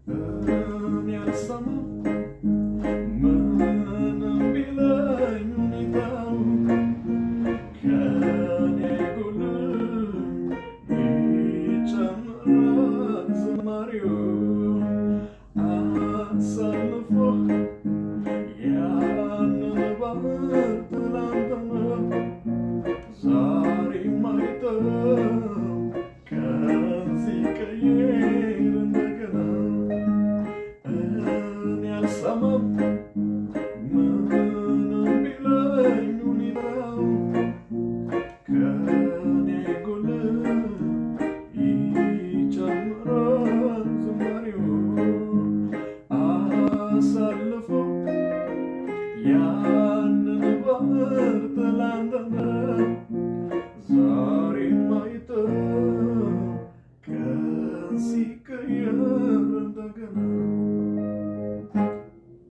እኔ አልሰማም ምንም ቢለኝ ሁኔታው ከኔ ጎልም ይጨምራል ዝማሬው አሳልፎ ያንን ባህር ትላንትና ዛሬም አይተው ከዚህ ቀይር እንደገና እኔ አልሰማም ምንም ቢለኝ ሁኔታው ከኔ ጎልም ይጨምራል ዝማሬው አሳልፎ ያንን ባህር ትላንትና ዛሬም አይተው ቀን ሲቀየር